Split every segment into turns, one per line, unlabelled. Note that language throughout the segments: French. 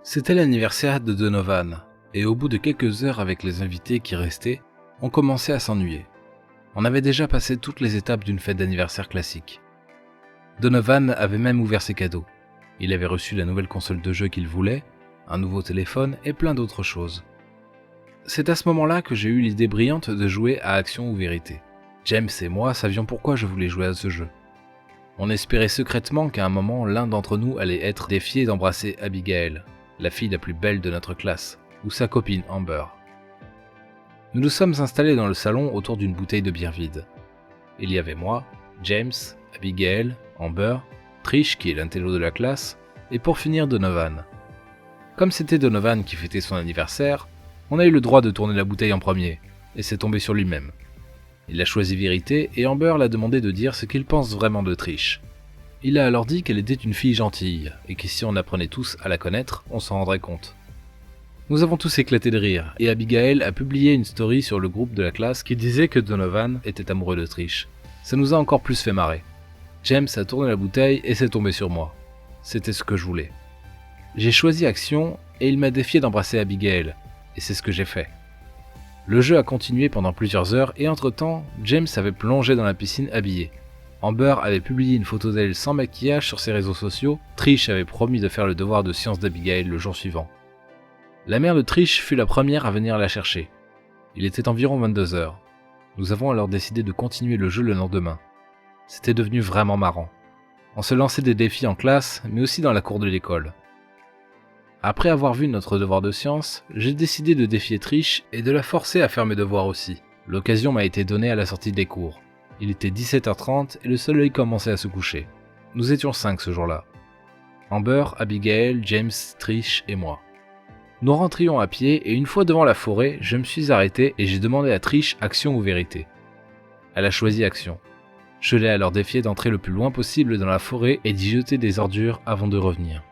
C'était l'anniversaire de Donovan, et au bout de quelques heures avec les invités qui restaient, on commençait à s'ennuyer. On avait déjà passé toutes les étapes d'une fête d'anniversaire classique. Donovan avait même ouvert ses cadeaux. Il avait reçu la nouvelle console de jeu qu'il voulait, un nouveau téléphone et plein d'autres choses. C'est à ce moment-là que j'ai eu l'idée brillante de jouer à Action ou Vérité. James et moi savions pourquoi je voulais jouer à ce jeu. On espérait secrètement qu'à un moment, l'un d'entre nous allait être défié d'embrasser Abigail, la fille la plus belle de notre classe, ou sa copine Amber. Nous nous sommes installés dans le salon autour d'une bouteille de bière vide. Il y avait moi, James, Abigail, Amber, Trish qui est l'intello de la classe, et pour finir Donovan. Comme c'était Donovan qui fêtait son anniversaire, on a eu le droit de tourner la bouteille en premier, et c'est tombé sur lui-même. Il a choisi Vérité et Amber l'a demandé de dire ce qu'il pense vraiment de Trish. Il a alors dit qu'elle était une fille gentille, et que si on apprenait tous à la connaître, on s'en rendrait compte. Nous avons tous éclaté de rire, et Abigail a publié une story sur le groupe de la classe qui disait que Donovan était amoureux de Trish. Ça nous a encore plus fait marrer. James a tourné la bouteille et c'est tombé sur moi. C'était ce que je voulais. J'ai choisi Action, et il m'a défié d'embrasser Abigail, et c'est ce que j'ai fait. Le jeu a continué pendant plusieurs heures, et entre-temps, James avait plongé dans la piscine habillé. Amber avait publié une photo d'elle sans maquillage sur ses réseaux sociaux, Trish avait promis de faire le devoir de sciences d'Abigail le jour suivant. La mère de Trish fut la première à venir la chercher. Il était environ 22 heures. Nous avons alors décidé de continuer le jeu le lendemain. C'était devenu vraiment marrant. On se lançait des défis en classe, mais aussi dans la cour de l'école. Après avoir vu notre devoir de sciences, j'ai décidé de défier Trish et de la forcer à faire mes devoirs aussi. L'occasion m'a été donnée à la sortie des cours. Il était 17h30 et le soleil commençait à se coucher. Nous étions 5 ce jour-là. Amber, Abigail, James, Trish et moi. Nous rentrions à pied et une fois devant la forêt, je me suis arrêté et j'ai demandé à Trish Action ou Vérité. Elle a choisi Action. Je l'ai alors défié d'entrer le plus loin possible dans la forêt et d'y jeter des ordures avant de revenir.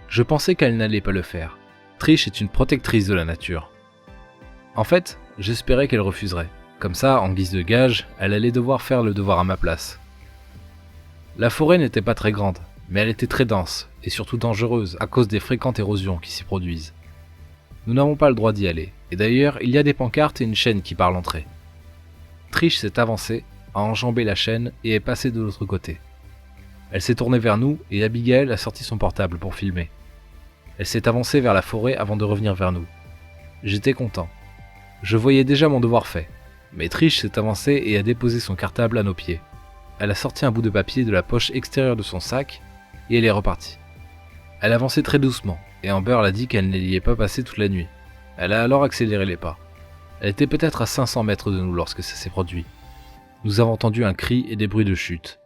Je pensais qu'elle n'allait pas le faire. Trish est une protectrice de la nature. En fait, j'espérais qu'elle refuserait. Comme ça, en guise de gage, elle allait devoir faire le devoir à ma place. La forêt n'était pas très grande, mais elle était très dense, et surtout dangereuse à cause des fréquentes érosions qui s'y produisent. Nous n'avons pas le droit d'y aller, et d'ailleurs, il y a des pancartes et une chaîne qui parlent l'entrée. Trish s'est avancée, a enjambé la chaîne et est passée de l'autre côté. Elle s'est tournée vers nous et Abigail a sorti son portable pour filmer. Elle s'est avancée vers la forêt avant de revenir vers nous. J'étais content. Je voyais déjà mon devoir fait. Mais Trish s'est avancée et a déposé son cartable à nos pieds. Elle a sorti un bout de papier de la poche extérieure de son sac et elle est repartie. Elle avançait très doucement et Amber l'a dit qu'elle n'y est pas passée toute la nuit. Elle a alors accéléré les pas. Elle était peut-être à 500 mètres de nous lorsque ça s'est produit. Nous avons entendu un cri et des bruits de chute.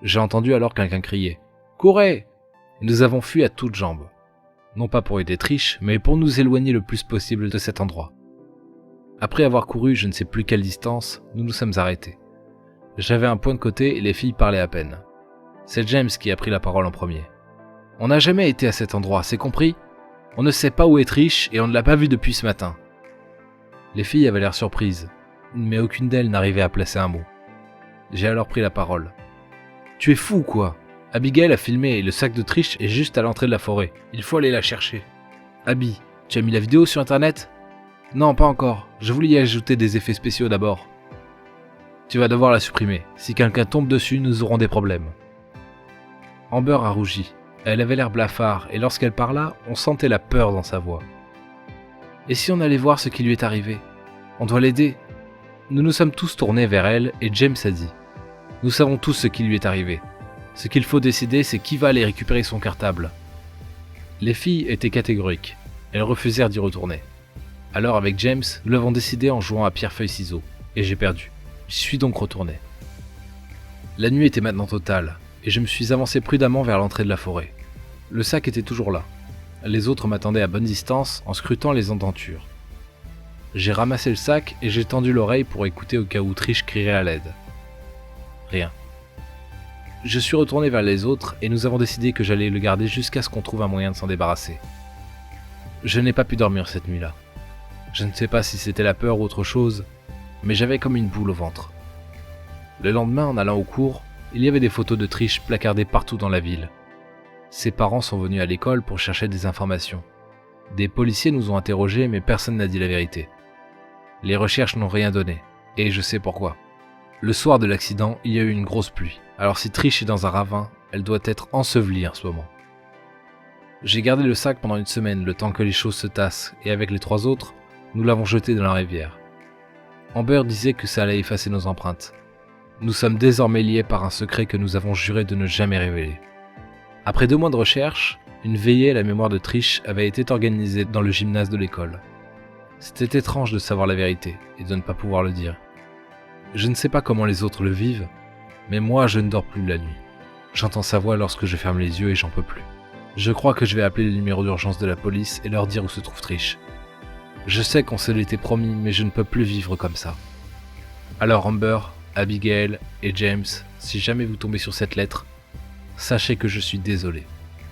J'ai entendu alors quelqu'un crier « Courez !» et nous avons fui à toutes jambes. Non pas pour aider Trish, mais pour nous éloigner le plus possible de cet endroit. Après avoir couru je ne sais plus quelle distance, nous nous sommes arrêtés. J'avais un point de côté et les filles parlaient à peine. C'est James qui a pris la parole en premier. « On n'a jamais été à cet endroit, c'est compris ? On ne sait pas où est Trish et on ne l'a pas vue depuis ce matin. » Les filles avaient l'air surprises, mais aucune d'elles n'arrivait à placer un mot. J'ai alors pris la parole. « Tu es fou ou quoi ? Abigail a filmé et le sac de Trish est juste à l'entrée de la forêt. Il faut aller la chercher. »« Abby, tu as mis la vidéo sur internet ? » ?»« Non, pas encore. Je voulais y ajouter des effets spéciaux d'abord. »« Tu vas devoir la supprimer. Si quelqu'un tombe dessus, nous aurons des problèmes. » Amber a rougi. Elle avait l'air blafard et lorsqu'elle parla, on sentait la peur dans sa voix. « Et si on allait voir ce qui lui est arrivé ? On doit l'aider. » Nous nous sommes tous tournés vers elle et James a dit « Nous savons tous ce qui lui est arrivé. Ce qu'il faut décider, c'est qui va aller récupérer son cartable. » Les filles étaient catégoriques. Elles refusèrent d'y retourner. Alors avec James, nous l'avons décidé en jouant à pierre-feuille-ciseaux, et j'ai perdu. J'y suis donc retourné. La nuit était maintenant totale, et je me suis avancé prudemment vers l'entrée de la forêt. Le sac était toujours là. Les autres m'attendaient à bonne distance en scrutant les endentures. J'ai ramassé le sac et j'ai tendu l'oreille pour écouter au cas où Trish crierait à l'aide. Rien. Je suis retourné vers les autres et nous avons décidé que j'allais le garder jusqu'à ce qu'on trouve un moyen de s'en débarrasser. Je n'ai pas pu dormir cette nuit-là. Je ne sais pas si c'était la peur ou autre chose, mais j'avais comme une boule au ventre. Le lendemain, en allant au cours, il y avait des photos de Trish placardées partout dans la ville. Ses parents sont venus à l'école pour chercher des informations. Des policiers nous ont interrogés, mais personne n'a dit la vérité. Les recherches n'ont rien donné, et je sais pourquoi. Le soir de l'accident, il y a eu une grosse pluie. Alors si Trish est dans un ravin, elle doit être ensevelie en ce moment. J'ai gardé le sac pendant une semaine, le temps que les choses se tassent, et avec les 3 autres, nous l'avons jeté dans la rivière. Amber disait que ça allait effacer nos empreintes. Nous sommes désormais liés par un secret que nous avons juré de ne jamais révéler. Après 2 mois de recherche, une veillée à la mémoire de Trish avait été organisée dans le gymnase de l'école. C'était étrange de savoir la vérité et de ne pas pouvoir le dire. Je ne sais pas comment les autres le vivent, mais moi je ne dors plus la nuit. J'entends sa voix lorsque je ferme les yeux et j'en peux plus. Je crois que je vais appeler le numéro d'urgence de la police et leur dire où se trouve Trish. Je sais qu'on se l'était promis, mais je ne peux plus vivre comme ça. Alors Amber, Abigail et James, si jamais vous tombez sur cette lettre, sachez que je suis désolé.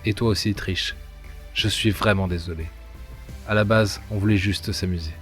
Et toi aussi Trish, je suis vraiment désolé. À la base, on voulait juste s'amuser.